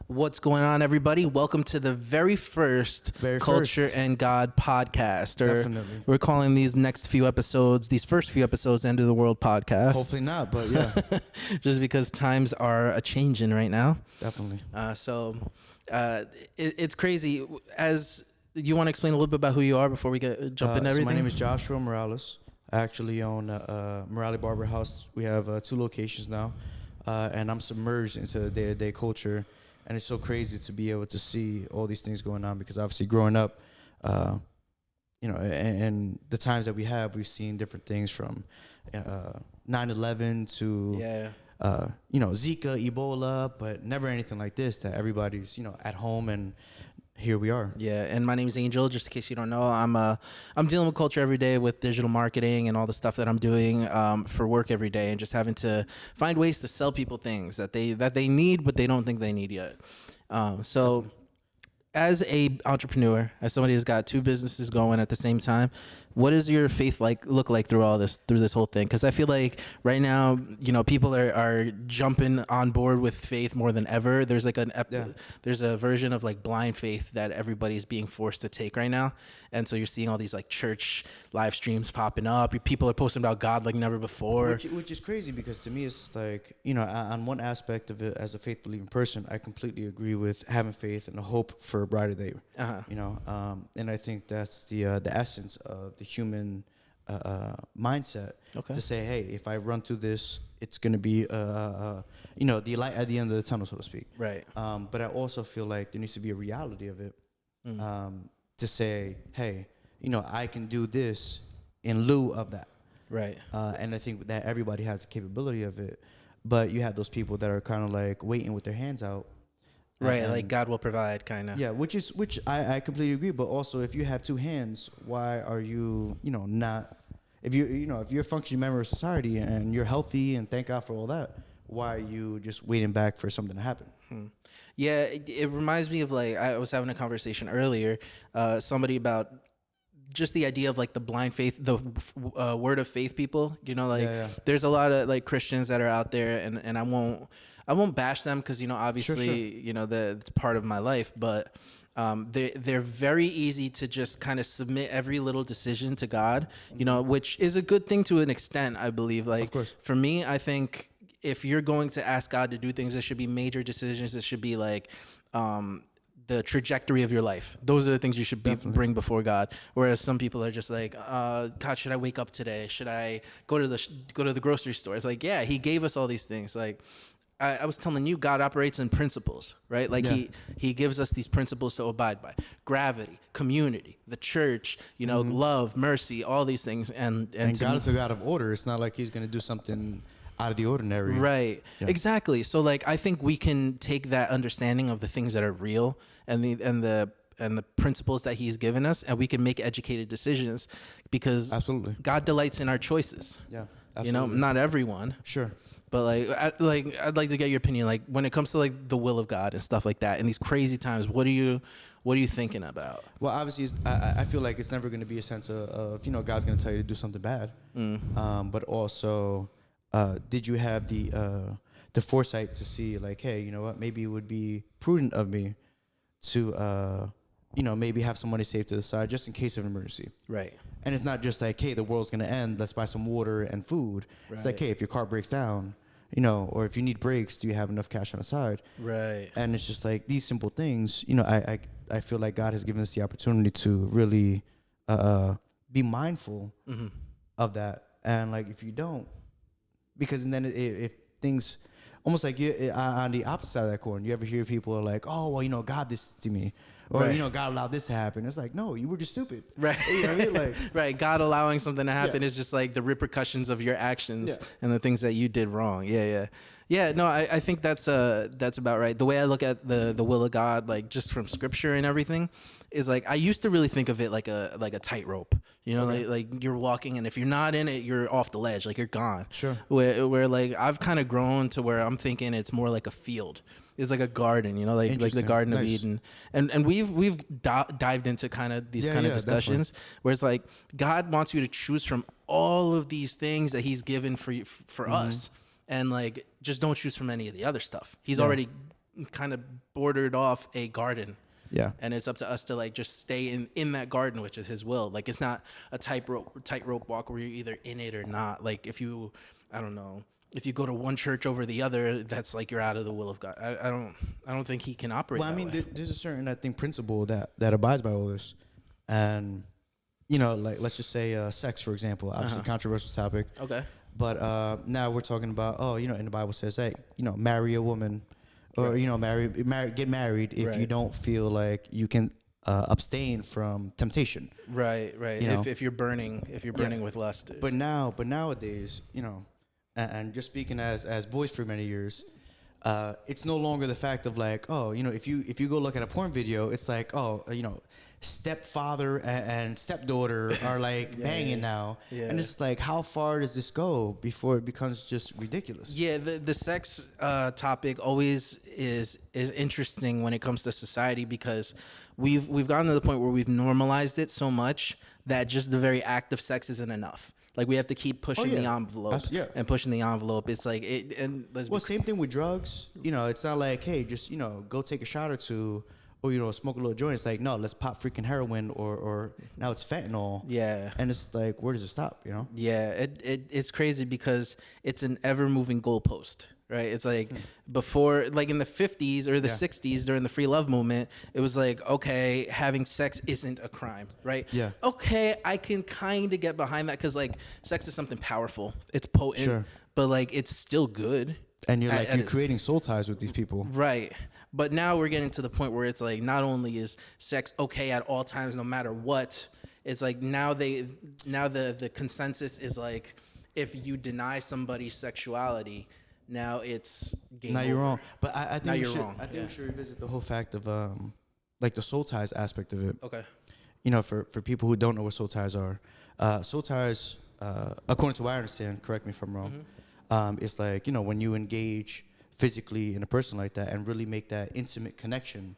What's going on, everybody? Welcome to the very first Culture and God podcast. Definitely. We're calling these first few episodes, End of the World podcast. Hopefully not, but yeah. Just because times are a-changing right now. Definitely. It's crazy. As you want to explain a little bit about who you are before we jump into everything? So my name is Joshua Morales. I actually own Morali Barber House. We have 2 locations now, and I'm submerged into the day-to-day culture. And it's so crazy to be able to see all these things going on because obviously growing up, and the times that we've seen different things from 9/11 to, Zika, Ebola, but never anything like this that everybody's, at home, and here we are. Yeah, and my name is Angel. Just in case you don't know, I'm dealing with culture every day with digital marketing and all the stuff that I'm doing for work every day, and just having to find ways to sell people things that they need but they don't think they need yet. So, as a entrepreneur, as somebody who's got 2 businesses going at the same time, what does your faith look like through this whole thing? Because I feel like right now, people are jumping on board with faith more than ever. There's like there's a version of like blind faith that everybody's being forced to take right now, and so you're seeing all these like church live streams popping up. People are posting about God like never before, which is crazy because to me it's like on one aspect of it as a faith believing person, I completely agree with having faith and a hope for a brighter day. And I think that's the essence of the human mindset. Okay. To say, hey, if I run through this, it's going to be the light at the end of the tunnel, so to speak. Right. But I also feel like there needs to be a reality of it. To say, hey, I can do this in lieu of that. Right. And I think that everybody has the capability of it, but you have those people that are kind of like waiting with their hands out. Right, like God will provide, kind of. Yeah, which I completely agree. But also, if you have 2 hands, why are you not? If you're a functioning member of society and you're healthy and thank God for all that, why are you just waiting back for something to happen? Yeah, it reminds me of like I was having a conversation earlier, somebody about just the idea of like the blind faith, the word of faith people. There's a lot of like Christians that are out there, and I won't bash them because obviously sure. That's part of my life, but they're very easy to just kind of submit every little decision to God, which is a good thing to an extent, I believe. Like, of course. For me, I think if you're going to ask God to do things, it should be major decisions. It should be like the trajectory of your life. Those are the things you should bring before God. Whereas some people are just like, God, should I wake up today? Should I go to the grocery store? It's like, yeah, He gave us all these things. Like, I was telling you, God operates in principles, right? Like he gives us these principles to abide by: gravity, community, the church, love, mercy, all these things. And God is a God of order. It's not like He's going to do something out of the ordinary. Right. Yeah. Exactly. So like, I think we can take that understanding of the things that are real and the principles that He's given us, and we can make educated decisions because absolutely God delights in our choices. Yeah. Absolutely. Not everyone. Sure. But I'd like to get your opinion. Like when it comes to like the will of God and stuff like that in these crazy times, what are you thinking about? Well, obviously, I feel like it's never going to be a sense of God's going to tell you to do something bad. But also, did you have the foresight to see like, hey, you know what? Maybe it would be prudent of me to maybe have some money saved to the side just in case of an emergency. Right. And it's not just like, hey, the world's going to end, let's buy some water and food. Right. It's like, hey, if your car breaks down, or if you need brakes, do you have enough cash on the side? Right. And it's just like these simple things, I feel like God has given us the opportunity to really be mindful of that. And like, if you don't, because then if things, almost like you on the opposite side of that coin, you ever hear people are like, oh, well, God did this to me. Or, right. God allowed this to happen. It's like, no, you were just stupid. Right. You know what I mean? Like, right. God allowing something to happen is just like the repercussions of your actions and the things that you did wrong. Yeah. No, I think that's about right. The way I look at the will of God, like just from scripture and everything, is like I used to really think of it like a tightrope. Okay. like you're walking, and if you're not in it, you're off the ledge. Like you're gone. Sure. Where like I've kind of grown to where I'm thinking it's more like a field. It's like a garden, like the Garden of Eden, and we've dived into kind of these kind of discussions where it's like God wants you to choose from all of these things that He's given for us, and like just don't choose from any of the other stuff. He's already kind of bordered off a garden. Yeah. And it's up to us to like just stay in that garden, which is his will. Like it's not a tightrope walk where you're either in it or not. Like if you, I don't know, if you go to one church over the other, that's like you're out of the will of God. I don't think he can operate. Well, I mean, that way. there's a certain, I think, principle that abides by all this, and you know, like let's just say sex, for example, obviously controversial topic. Okay. But now we're talking about, oh, you know, in the Bible says, hey, you know, marry a woman, or you know, get married if you don't feel like you can abstain from temptation. Right. You know? If you're burning with lust. But nowadays, you know, and just speaking as boys for many years, it's no longer the fact of like, oh, you know, if you go look at a porn video, it's like, oh, you know, stepfather and stepdaughter are like banging now, and it's like, how far does this go before it becomes just ridiculous? Yeah, the sex topic always is interesting when it comes to society, because we've gotten to the point where we've normalized it so much that just the very act of sex isn't enough. Like we have to keep pushing the envelope and pushing the envelope. It's like it, and same thing with drugs. You know, it's not like, hey, just, you know, go take a shot or two, or, you know, smoke a little joint. It's like, no, let's pop freaking heroin, or now it's fentanyl. Yeah. And it's like, where does it stop, you know? Yeah, it's crazy because it's an ever-moving goalpost, right? It's like before, like in the 50s or the 60s during the free love movement, it was like, okay, having sex isn't a crime, right? Yeah. Okay, I can kind of get behind that because, like, sex is something powerful. It's potent, but, like, it's still good. And you're like, you're creating soul ties with these people. Right. But now we're getting to the point where it's like, not only is sex okay at all times, no matter what, it's like now the consensus is like, if you deny somebody's sexuality, now it's game over. You're wrong. But I think you're wrong. I think we should revisit the whole fact of like the soul ties aspect of it. Okay. You know, for people who don't know what soul ties are, soul ties, according to what I understand, correct me if I'm wrong, it's like, you know, when you engage physically in a person like that and really make that intimate connection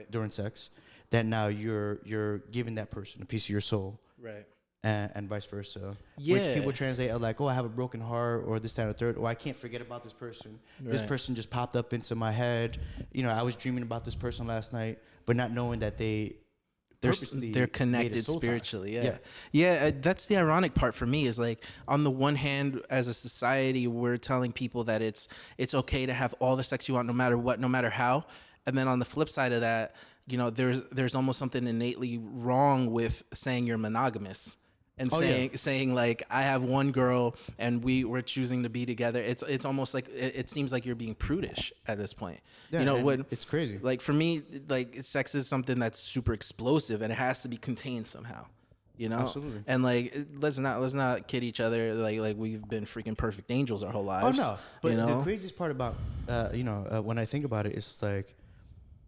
during sex, that now you're giving that person a piece of your soul, right? And vice versa. Yeah. Which people translate as like, oh, I have a broken heart, or this, that, and the third, or I can't forget about this person. This person just popped up into my head. You know, I was dreaming about this person last night, but not knowing that they're connected spiritually. Yeah. That's the ironic part for me, is like, on the one hand, as a society, we're telling people that it's okay to have all the sex you want, no matter what, no matter how. And then on the flip side of that, you know, there's almost something innately wrong with saying you're monogamous. And saying like, I have one girl and we're choosing to be together. It's almost like it seems like you're being prudish at this point. Yeah, you know, when it's crazy. Like for me, like sex is something that's super explosive and it has to be contained somehow. You know, absolutely. And like, let's not kid each other. Like we've been freaking perfect angels our whole lives. Oh no, but you know? the craziest part about when I think about it, is like,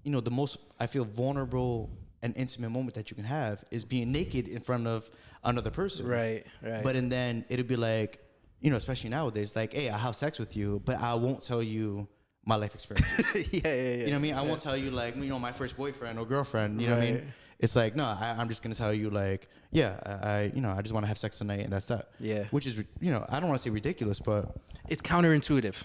you know, the most, I feel, vulnerable and intimate moment that you can have is being naked in front of another person. Right. But and then it'll be like, you know, especially nowadays, like, hey, I have sex with you, but I won't tell you my life experiences. You know what I mean? I won't tell you, like, you know, my first boyfriend or girlfriend. You know what I mean? It's like, no, I'm just gonna tell you, like, I you know, I just want to have sex tonight, and that's that. Yeah. Which is, you know, I don't want to say ridiculous, but it's counterintuitive.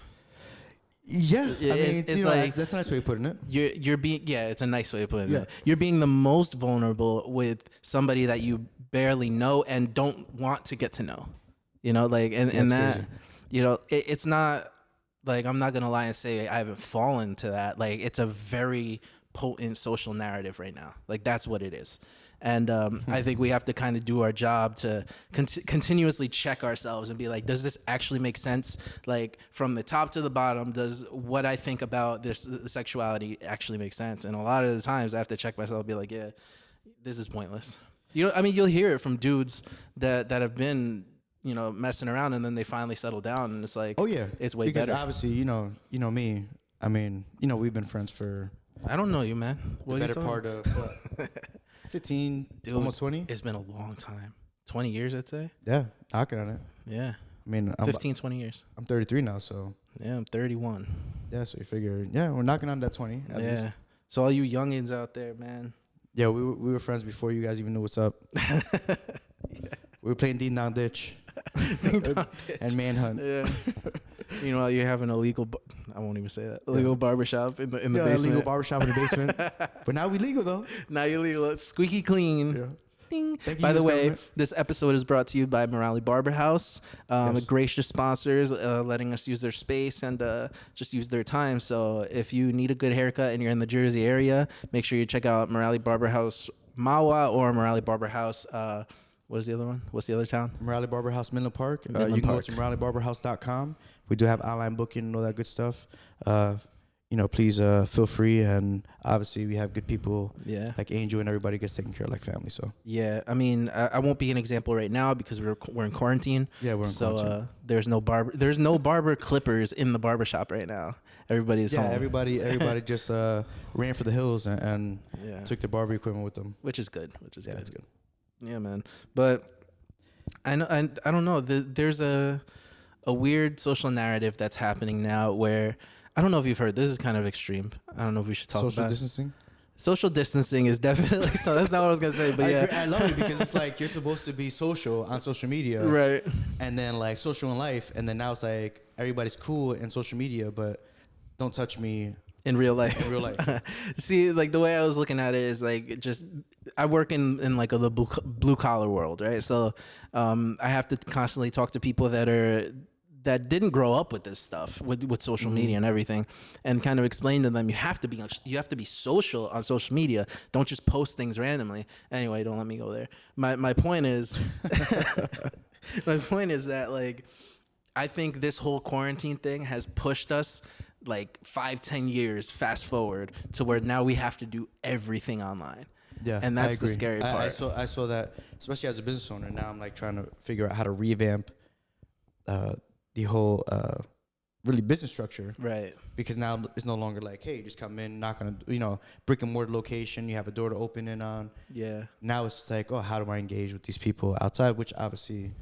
Yeah, I mean, it's, you know, like, that's a nice way of putting it. You're being, it's a nice way of putting it. You're being the most vulnerable with somebody that you barely know and don't want to get to know. You know, like, and that, crazy. You know, it's not like, I'm not gonna lie and say I haven't fallen to that. Like, it's a very potent social narrative right now. Like, that's what it is. And I think we have to kind of do our job to continuously check ourselves and be like, does this actually make sense? Like, from the top to the bottom, does what I think about this sexuality actually make sense? And a lot of the times I have to check myself and be like, yeah, this is pointless. You know, I mean, you'll hear it from dudes that have been, you know, messing around, and then they finally settle down, and it's like, oh yeah, it's way better. Because obviously, you know me. I mean, you know, we've been friends for, I don't know you, man. What the better part of what? 15, dude, almost 20. It's been a long time. 20 years, I'd say. Yeah, knocking on it. Yeah. I mean, 20 years. I'm 33 now, so. Yeah, I'm 31. Yeah, so you figure, yeah, we're knocking on that 20 at least. So all you youngins out there, man. Yeah, we were friends before you guys even knew what's up. We were playing Ding Dong Ditch. And Manhunt. Yeah. You know, you're having illegal I won't even say that. Illegal barbershop in the Yeah, basement. illegal barbershop in the basement. But now we legal though. Now you're legal. It's squeaky clean. Yeah. Ding. Thank you, By the US way, government. this episode is brought to you by Morali Barber House. Yes. Gracious sponsors, letting us use their space and just use their time. So if you need a good haircut and you're in the Jersey area, make sure you check out Morali Barber House Mawa or Morali Barber House. What is the other one? What's the other town? Morali Barber House, Midland Park. Midland You can Park. go to moralibarberhouse.com. We do have online booking and all that good stuff. Please feel free, and obviously we have good people Yeah. like Angel, and everybody gets taken care of like family. So Yeah, I mean, I won't be an example right now because we're in quarantine. yeah, we're in quarantine. There's no barber clippers in the barbershop right now. Everybody's Yeah, home. everybody just ran for the hills and Yeah. took their barber equipment with them. Which is good. Yeah, that's good. Yeah, man. But I don't know. There's a weird social narrative that's happening now where I don't know if you've heard. This is kind of extreme. I don't know if we should talk Social about distancing. Social distancing is definitely so. That's not what I was gonna say, but yeah, I love it because it's like you're supposed to be social on social media, right. and then like social in life, and then now it's like everybody's cool in social media, but don't touch me In real life. in real life. See, like the way I was looking at it is like just I work in like the blue collar world, right? So I have to constantly talk to people that didn't grow up with this stuff with social media and everything, and kind of explain to them you have to be social on social media. Don't just post things randomly. Anyway, don't let me go there. My point is my point is that like I think this whole quarantine thing has pushed us like 5-10 years fast forward to where now we have to do everything online. Yeah, And that's I agree. the scary part. I saw that, especially as a business owner. Now I'm like trying to figure out how to revamp the whole really business structure, Right. because now it's no longer like, hey, just come in, knock on a brick and mortar location, you have a door to open in on. Yeah. Now it's like, oh, how do I engage with these people outside? Which obviously,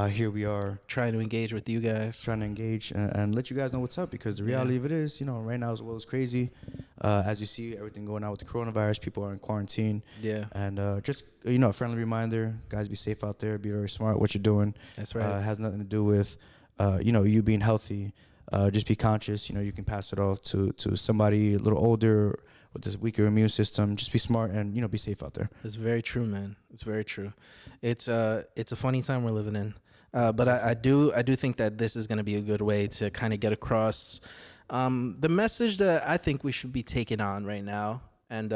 here we are Trying to engage with you guys. trying to engage and let you guys know what's up, because the reality of it is, right now as well is crazy. As you see everything going on with the coronavirus, people are in quarantine. Yeah. And just a friendly reminder, guys, be safe out there, be very smart what you're doing. That's right. It has nothing to do with you being healthy. Just be conscious. You can pass it off to somebody a little older with this weaker immune system. Just be smart and be safe out there. It's very true, man. It's very true. It's a funny time we're living in. But I do think that this is going to be a good way to kind of get across the message that I think we should be taking on right now. And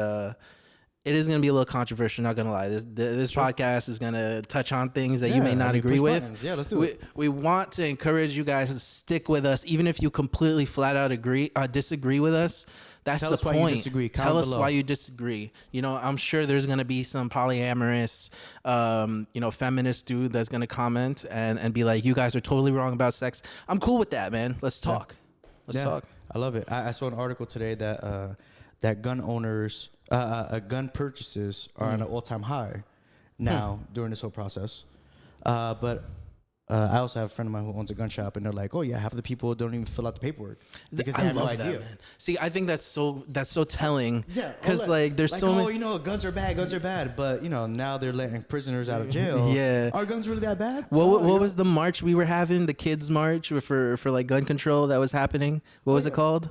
it is going to be a little controversial, not going to lie. This podcast is going to touch on things that you may not agree with. Buttons. Yeah, let's do it. We want to encourage you guys to stick with us, even if you completely flat out disagree with us. That's Tell the us why point. you disagree. Tell Comment us below. why you disagree. I'm sure there's going to be some polyamorous, feminist dude that's going to comment and be like, you guys are totally wrong about sex. I'm cool with that, man. Let's talk. Let's talk. I love it. I saw an article today that gun owners, gun purchases are on an all-time high now during this whole process. But I also have a friend of mine who owns a gun shop, and they're like, "Oh yeah, half of the people don't even fill out the paperwork because they I have no love idea." that, man. See, I think that's so telling. Yeah, because there's so many. Guns are bad, but now they're letting prisoners out of jail. Yeah. Are guns really that bad? What was the march we were having? The kids' march for like gun control that was happening. What was it called?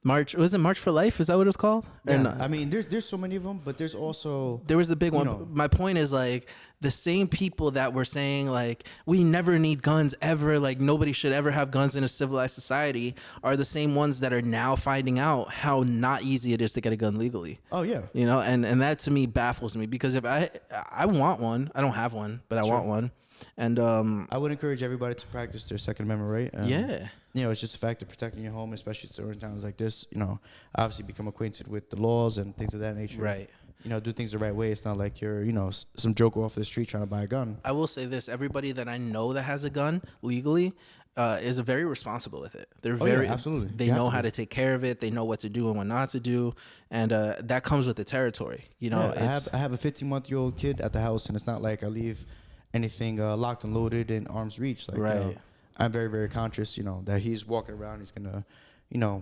March. Was it March for Life? Is that what it was called? Or Yeah. no? I mean, there's so many of them, but there's also There was the big one. know. My point is like the same people that were saying like we never need guns ever, like nobody should ever have guns in a civilized society, are the same ones that are now finding out how not easy it is to get a gun legally. Oh yeah. And that to me baffles me, because if I want one, I don't have one, but I want one. And I would encourage everybody to practice their Second Amendment right. yeah. It's just the fact of protecting your home, especially during times like this. Obviously become acquainted with the laws and things of that nature. Right. Do things the right way. It's not like you're, some joker off the street trying to buy a gun. I will say this: everybody that I know that has a gun legally is very responsible with it. They're very absolutely. They You have know to how be. to take care of it. They know what to do and what not to do, and that comes with the territory. I have a 15-month-old kid at the house, and it's not like I leave anything locked and loaded in arm's reach. Like, Right. I'm very, very conscious, that he's walking around. He's gonna,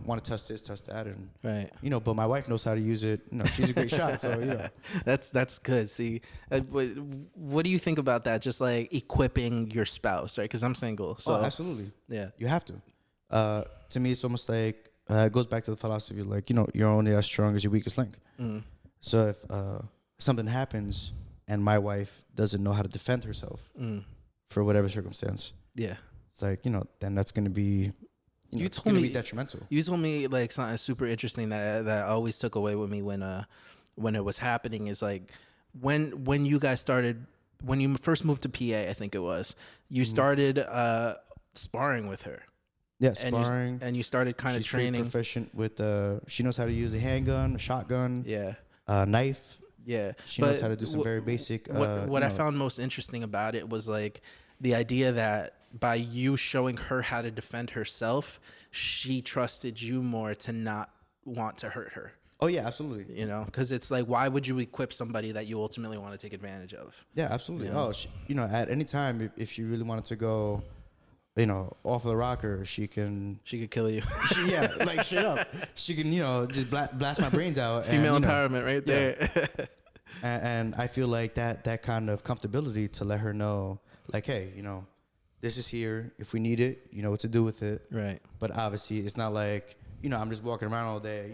want to test this, test that, and right. But my wife knows how to use it. She's a great shot. So That's good. See, what do you think about that? Just like equipping your spouse, right? Because I'm single, so absolutely, yeah. you have to. To me, it's almost like it goes back to the philosophy, like, you're only as strong as your weakest link. Mm. So if something happens and my wife doesn't know how to defend herself for whatever circumstance, Yeah. it's like, then that's going to be, You it's told going to me- be detrimental. You told me like something super interesting that always took away with me when it was happening is like when you guys started, when you first moved to PA, I think it was, you started sparring with her. Yeah, And sparring. you started kind of She's pretty training. proficient with, she knows how to use a handgun, a shotgun, Yeah. knife. Yeah. She knows how to do some very basic. What I found most interesting about it was like the idea that by you showing her how to defend herself, she trusted you more to not want to hurt her. Oh yeah, absolutely. Because it's like, why would you equip somebody that you ultimately want to take advantage of? Yeah, absolutely. Oh, at any time, if she really wanted to go, off the rocker, she can. She could kill you. Like straight up, she can, just blast my brains out. Female and, empowerment, right there. and I feel like that kind of comfortability to let her know, like, hey, this is here. If we need it, you know what to do with it. Right. But obviously, it's not like, I'm just walking around all day,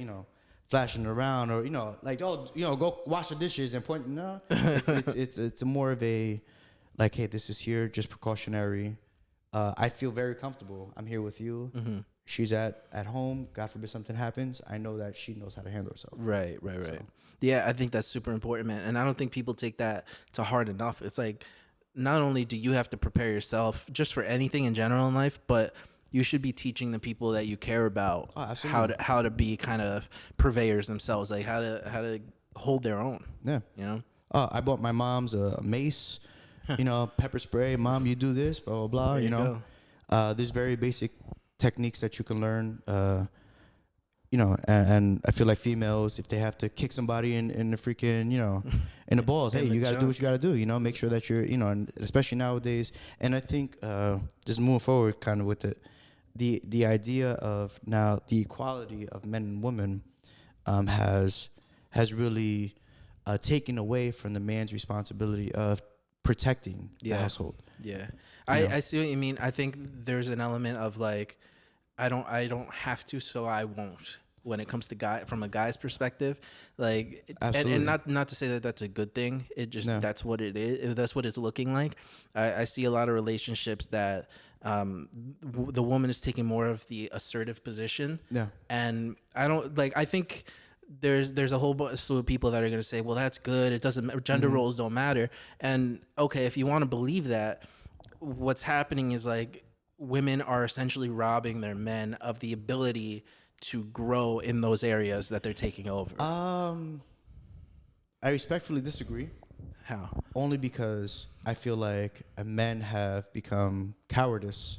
flashing around, or like, oh, go wash the dishes and point. No, it's more of a, like, hey, this is here, just precautionary. I feel very comfortable. I'm here with you. Mm-hmm. She's at home. God forbid something happens. I know that she knows how to handle herself. Right. So. Yeah, I think that's super important, man. And I don't think people take that to heart enough. It's like, not only do you have to prepare yourself just for anything in general in life, but you should be teaching the people that you care about how to be kind of purveyors themselves, like how to hold their own. Yeah. I bought my mom's a mace, pepper spray. Mom, you do this, blah, blah, blah. There's very basic techniques that you can learn, and I feel like females, if they have to kick somebody in the freaking, in the balls, hey, you got to do what you got to do, make sure that you're, and especially nowadays. And I think just moving forward kind of with it, the idea of now the equality of men and women has really taken away from the man's responsibility of protecting the household. Yeah. I see what you mean. I think there's an element of like, I don't have to, so I won't. When it comes to from a guy's perspective, like, and not to say that that's a good thing. It just that's what it is. That's what it's looking like. I see a lot of relationships that the woman is taking more of the assertive position. Yeah, and I don't like. I think there's a whole slew of people that are going to say, well, that's good. It doesn't, gender roles don't matter. And okay, if you want to believe that, what's happening is like women are essentially robbing their men of the ability to grow in those areas that they're taking over. I respectfully disagree. How? Only because I feel like men have become cowardice.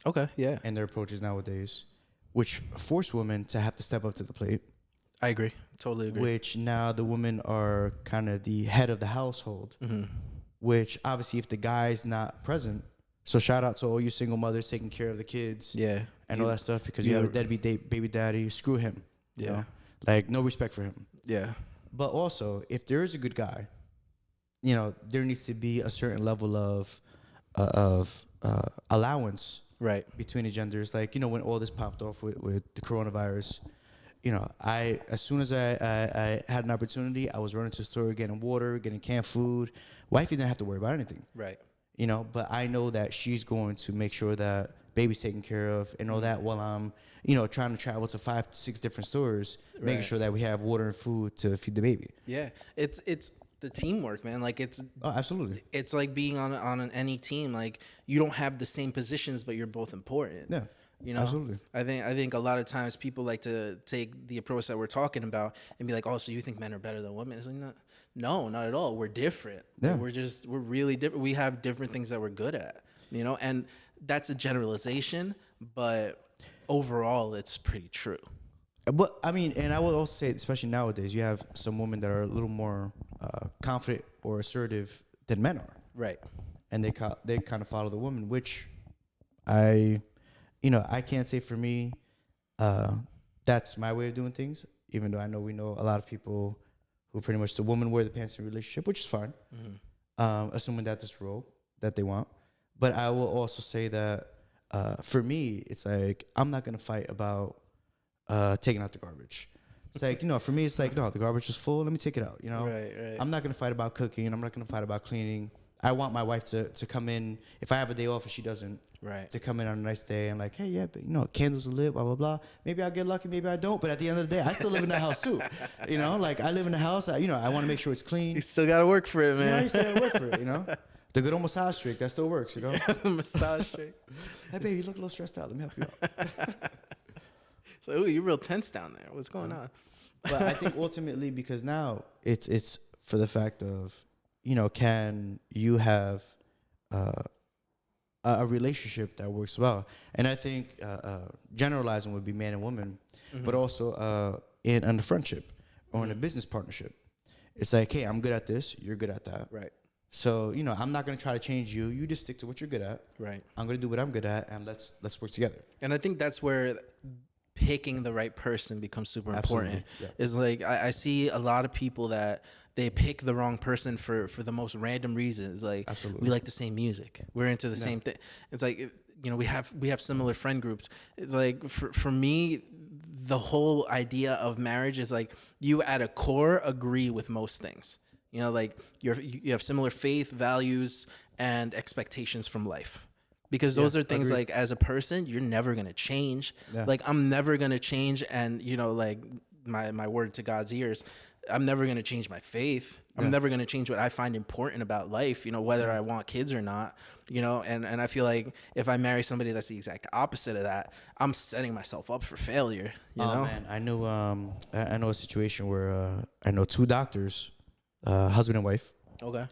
Okay, yeah. In their approaches nowadays, which force women to have to step up to the plate. I agree. Totally agree. Which now the women are kind of the head of the household. Mm-hmm. Which obviously, if the guy's not present, so shout out to all you single mothers taking care of the kids. Yeah. And all that stuff, because you have a deadbeat baby daddy, screw him. Yeah. You know? Like, no respect for him. Yeah. But also, if there is a good guy, there needs to be a certain level of allowance, right, between the genders. Like, when all this popped off with the coronavirus, as soon as I had an opportunity, I was running to the store, getting water, getting canned food. Wifey didn't have to worry about anything. Right. But I know that she's going to make sure that baby's taken care of and all that, while I'm, trying to travel to 5 to 6 different stores, right, making sure that we have water and food to feed the baby. Yeah. It's the teamwork, man. Like, absolutely. It's like being on any team. Like, you don't have the same positions, but you're both important. Yeah. Absolutely. I think a lot of times people like to take the approach that we're talking about and be like, oh, so you think men are better than women? It's like, no, not at all. We're different. Yeah. We're really different. We have different things that we're good at, and that's a generalization, but overall it's pretty true. But I mean, and I would also say, especially nowadays, you have some women that are a little more confident or assertive than men are. Right. And they kind of follow the woman, which I can't say for me, that's my way of doing things, even though we know a lot of people who pretty much the woman wear the pants in a relationship, which is fine, assuming that this role that they want. But I will also say that for me, it's like, I'm not going to fight about taking out the garbage. It's like, for me, it's like, no, the garbage is full. Let me take it out, Right. I'm not going to fight about cooking. I'm not going to fight about cleaning. I want my wife to come in. If I have a day off and she doesn't, Right. to come in on a nice day and like, hey, yeah, but, candles are lit, blah, blah, blah. Maybe I'll get lucky. Maybe I don't. But at the end of the day, I still live in that house too. Like I live in the house. I want to make sure it's clean. You still got to work for it, man. You still got to work for it, The good old massage trick, that still works, Massage trick. Hey, baby, you look a little stressed out. Let me help you out. So, ooh, you're real tense down there. What's going on? But I think ultimately, because now it's for the fact of, can you have a relationship that works well? And I think generalizing would be man and woman, but also in a friendship or in a business partnership. It's like, hey, I'm good at this. You're good at that. Right. So, I'm not going to try to change you. You just stick to what you're good at. Right. I'm going to do what I'm good at, and let's work together. And I think that's where picking the right person becomes super important. Yeah. Is like I see a lot of people that they pick the wrong person for the most random reasons. Like Absolutely. we like the same music, we're into the same thing. It's like we have similar friend groups. It's like for me, the whole idea of marriage is like you at a core agree with most things. Like you have similar faith, values, and expectations from life. Because those are things like as a person, you're never going to change. Yeah. Like I'm never going to change. And, like my word to God's ears, I'm never going to change my faith. I'm never going to change what I find important about life, whether I want kids or not, and I feel like if I marry somebody that's the exact opposite of that, I'm setting myself up for failure. You know? Man, I know a situation where I know two doctors, husband and wife. Okay.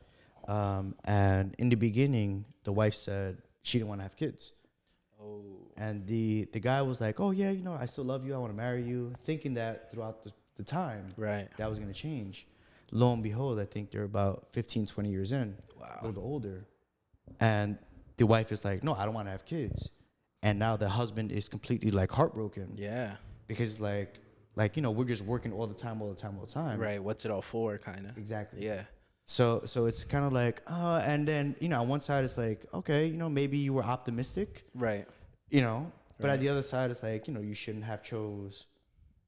And in the beginning, the wife said she didn't want to have kids. Oh. And the guy was like, oh, yeah, I still love you. I want to marry you. Thinking that throughout the time, right, that was going to change. Lo and behold, I think they're about 15, 20 years in. Wow. A little bit older. And the wife is like, no, I don't want to have kids. And now the husband is completely like heartbroken. Yeah. Because like, we're just working all the time. Right. What's it all for, kind of? Exactly. Yeah. So it's kind of like, and then, on one side it's like, okay, maybe you were optimistic. Right. But at the other side it's like, you shouldn't have chose,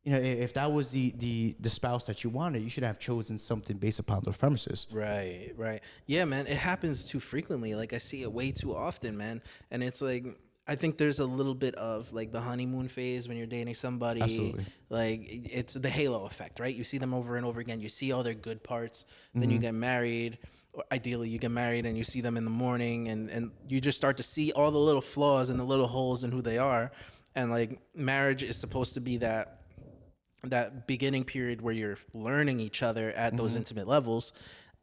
if that was the spouse that you wanted, you should have chosen something based upon those premises. Right. Yeah, man, it happens too frequently. Like I see it way too often, man. And it's like, I think there's a little bit of like the honeymoon phase when you're dating somebody. Absolutely. Like it's the halo effect, right? You see them over and over again. You see all their good parts. Then you get married. Or ideally, you get married and you see them in the morning, and you just start to see all the little flaws and the little holes in who they are. And like marriage is supposed to be that beginning period where you're learning each other at those intimate levels,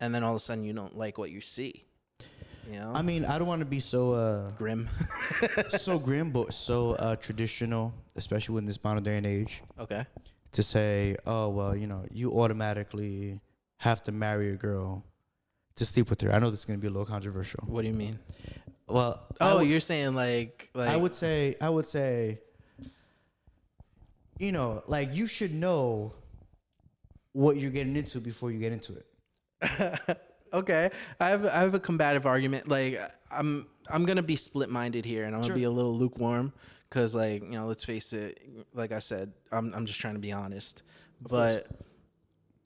and then all of a sudden you don't like what you see. I mean, I don't want to be so grim, so grim, but so traditional, especially in this modern day and age. Okay. To say, oh well, you automatically have to marry a girl to sleep with her. I know this is going to be a little controversial. What do you mean? Well, you're saying like I would say, like you should know what you're getting into before you get into it. Okay, I have a combative argument. Like I'm gonna be split-minded here, and I'm gonna be a little lukewarm because, like, let's face it. Like I said, I'm just trying to be honest. But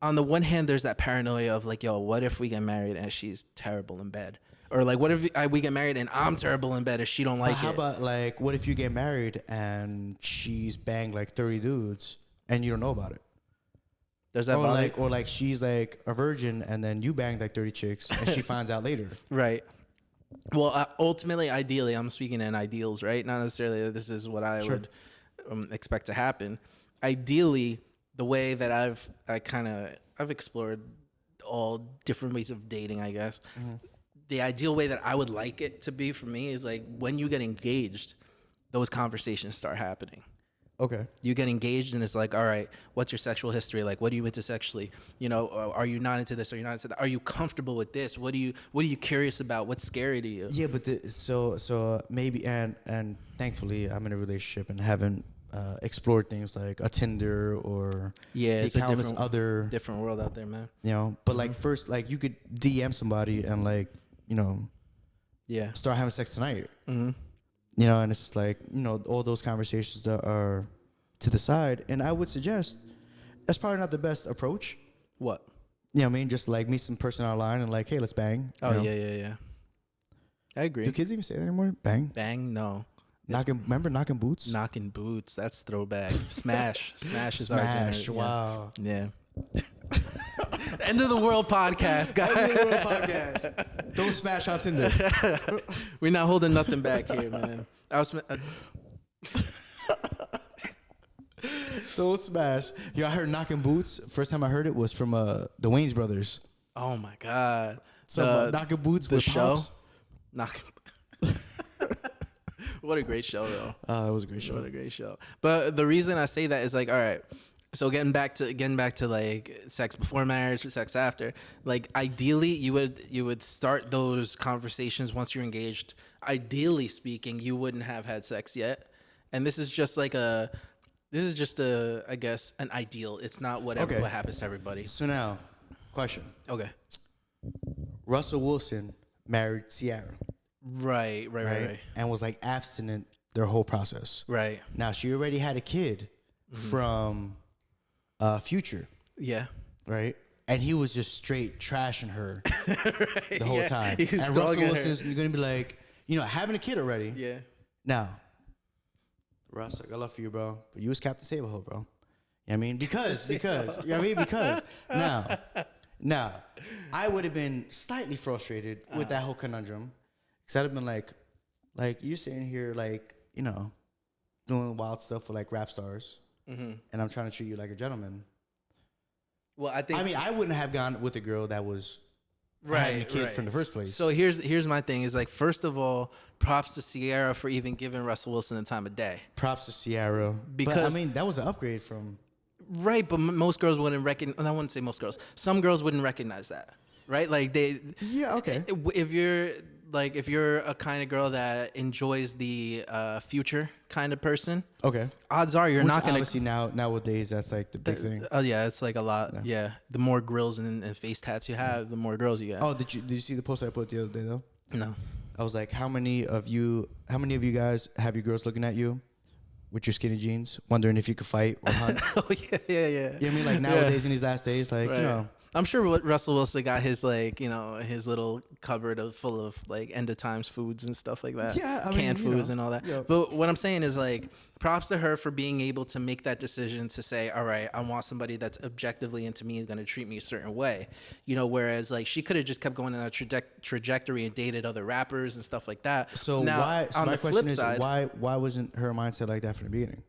on the one hand, there's that paranoia of like, yo, what if we get married and she's terrible in bed? Or like, what if we get married and I'm terrible in bed and she don't like it? How about like, what if you get married and she's banged like 30 dudes and you don't know about it? Does that bother you? Or like she's like a virgin and then you banged like 30 chicks and she finds out later. Right. Well, ultimately, ideally, I'm speaking in ideals, right? Not necessarily that this is what I would expect to happen. Ideally, the way that I've explored all different ways of dating, I guess. Mm-hmm. The ideal way that I would like it to be for me is like when you get engaged, those conversations start happening. Okay. You get engaged and it's like, all right, what's your sexual history? Like, what are you into sexually? Are you not into this? Are you not into that? Are you comfortable with this? What are you curious about? What's scary to you? Yeah, but so maybe, and thankfully I'm in a relationship and haven't explored things like a Tinder or it's countless a different world out there, man. But like first, like you could DM somebody and like, start having sex tonight. Mm-hmm. And it's just like, all those conversations that are to the side. And I would suggest that's probably not the best approach. What? You know what I mean? Just like meet some person online and like, hey, let's bang. Oh, yeah. I agree. Do kids even say that anymore? Bang? Bang? No. Remember knocking boots? Knocking boots. That's throwback. Smash. Smash is our Smash. generation. Wow. Yeah. End of the world podcast, guys. End of the world podcast. Don't smash on Tinder. We're not holding nothing back here, man. Don't smash. Yo, I heard knocking boots. First time I heard it was from the Wayans brothers. Oh my God. So knocking boots the with show. Pops. Knocking. What a great show, though. It was a great show. What a great show. But the reason I say that is like, all right. So getting back to like sex before marriage, sex after. Like ideally, you would start those conversations once you're engaged. Ideally speaking, you wouldn't have had sex yet, and this is just I guess an ideal. It's not what happens to everybody. So now, question. Okay. Russell Wilson married Ciara. Right. And was like abstinent their whole process. Right. Now she already had a kid from Future. Yeah. Right. And he was just straight trashing her right, the whole time. And Russell Wilson's gonna be like, having a kid already. Yeah. Now, Russ, I got love for you, bro. But you was Captain Save-A-Ho, bro. You know what I mean? Because you know what I mean? Because now, I would have been slightly frustrated with that whole conundrum. Because I'd have been like you're sitting here doing wild stuff with like rap stars. Mm-hmm. And I'm trying to treat you like a gentleman. Well, I wouldn't have gone with a girl that was having a kid from the first place. So here's my thing is like, first of all, props to Ciara for even giving Russell Wilson the time of day. Props to Ciara. Because that was an upgrade from. Right, but most girls wouldn't recognize. I wouldn't say most girls. Some girls wouldn't recognize that. Right, like they. Yeah. Okay. If you're a kind of girl that enjoys the Future kind of person, okay, odds are you're not gonna. Obviously nowadays that's like the big thing. Oh yeah, it's like a lot. Yeah, the more grills and face tats you have, the more girls you get. Oh, did you see the post I put the other day though? No. I was like, how many of you guys have your girls looking at you with your skinny jeans, wondering if you could fight or hunt? Oh yeah. You know what I mean? Like nowadays in these last days, like right. I'm sure Russell Wilson got his his little cupboard full of like end of times foods and stuff like that. Yeah, canned foods and all that. Yep. But what I'm saying is like, props to her for being able to make that decision to say, all right, I want somebody that's objectively into me and going to treat me a certain way. Whereas like she could have just kept going on a trajectory and dated other rappers and stuff like that. So now, my question is why wasn't her mindset like that from the beginning?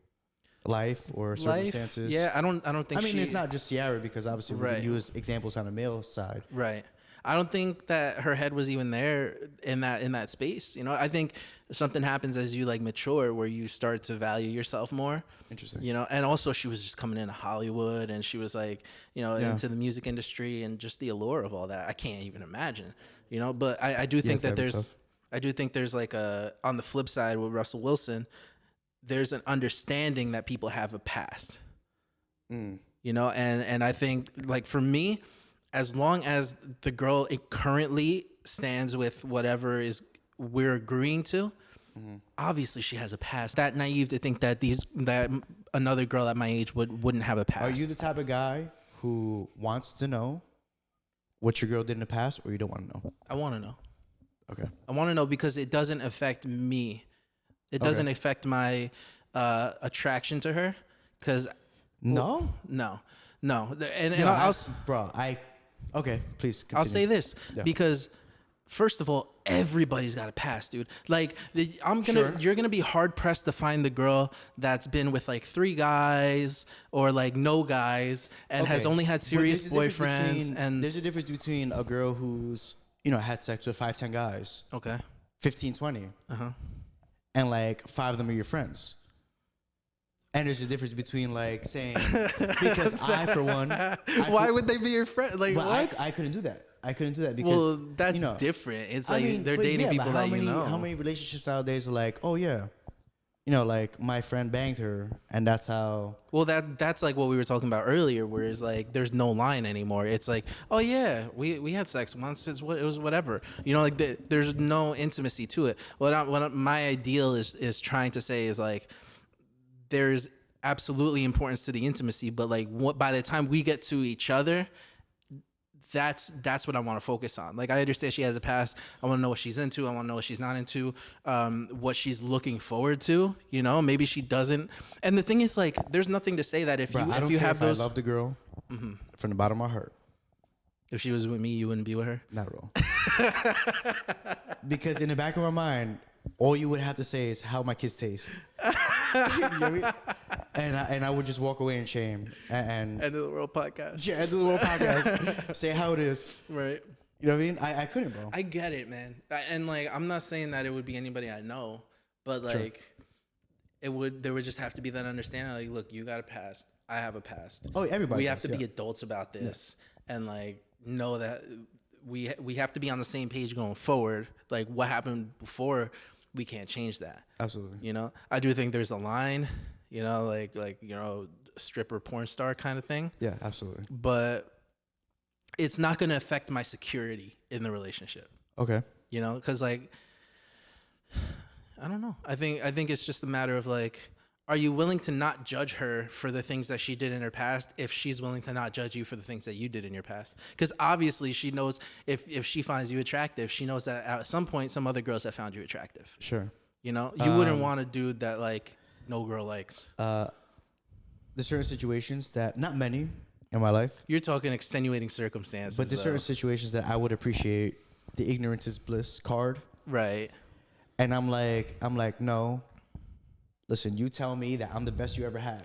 Life or circumstances? Yeah, I don't think. I mean, it's not just Ciara because obviously we can use examples on the male side. Right. I don't think that her head was even there in that space. I think something happens as you like mature where you start to value yourself more. Interesting. And also she was just coming into Hollywood and she was like, into the music industry and just the allure of all that. I can't even imagine. But I do think that there's like on the flip side with Russell Wilson, there's an understanding that people have a past, and I think like for me, as long as the girl currently stands with whatever we're agreeing to, obviously she has a past. That naive to think that that another girl at my age wouldn't have a past. Are you the type of guy who wants to know what your girl did in the past, or you don't want to know? I want to know. Okay. I want to know because it doesn't affect me. It doesn't affect my attraction to her, because no. Okay, please continue. I'll say this because first of all, everybody's got a past, dude. Like you're gonna be hard pressed to find the girl that's been with like 3 guys or like no guys and has only had serious boyfriends. And there's a difference between a girl who's had sex with 5-10 guys. Okay. 15-20. And like 5 of them are your friends. And there's a difference between like saying, because I, for one. Why would they be your friend? Like, what? I couldn't do that. Because. Well, that's different. It's like they're dating people that you know. How many relationships nowadays are like, oh yeah, like my friend banged her and that's how. Well, that's like what we were talking about earlier, where it's like there's no line anymore. It's like, oh yeah, we had sex once. It was whatever. Like there's no intimacy to it. What my ideal is trying to say is like there's absolutely importance to the intimacy, but like what by the time we get to each other, that's what I want to focus on. Like I understand she has a past. I want to know what she's into. I want to know what she's not into. What she's looking forward to. You know, maybe she doesn't. And the thing is, like, there's nothing to say that if you have those. I love the girl from the bottom of my heart. If she was with me, you wouldn't be with her. Not at all. Because in the back of my mind, all you would have to say is how my kids taste. You know what I mean? And I would just walk away in shame. And End of the world podcast. yeah, end of the world podcast. Say how it is. Right. You know what I mean? I couldn't, bro. I get it, man. And like, I'm not saying that it would be anybody I know, but like, there would just have to be that understanding. Like, look, you got a past. I have a past. Oh, everybody. We have to be adults about this, and like know that we have to be on the same page going forward. Like what happened before, we can't change that. Absolutely. You know, I do think there's a line. You know, like you know, stripper porn star kind of thing. Yeah, absolutely. But it's not going to affect my security in the relationship. Okay. You know, because like I don't know. I think it's just a matter of like, are you willing to not judge her for the things that she did in her past if she's willing to not judge you for the things that you did in your past? Because obviously she knows if she finds you attractive, she knows that at some point some other girls have found you attractive. Sure. You know, you wouldn't want a dude that like no girl likes. There's certain situations that, not many in my life. You're talking extenuating circumstances. But there's certain situations that I would appreciate the ignorance is bliss card. Right. And I'm like, no. Listen, you tell me that I'm the best you ever had.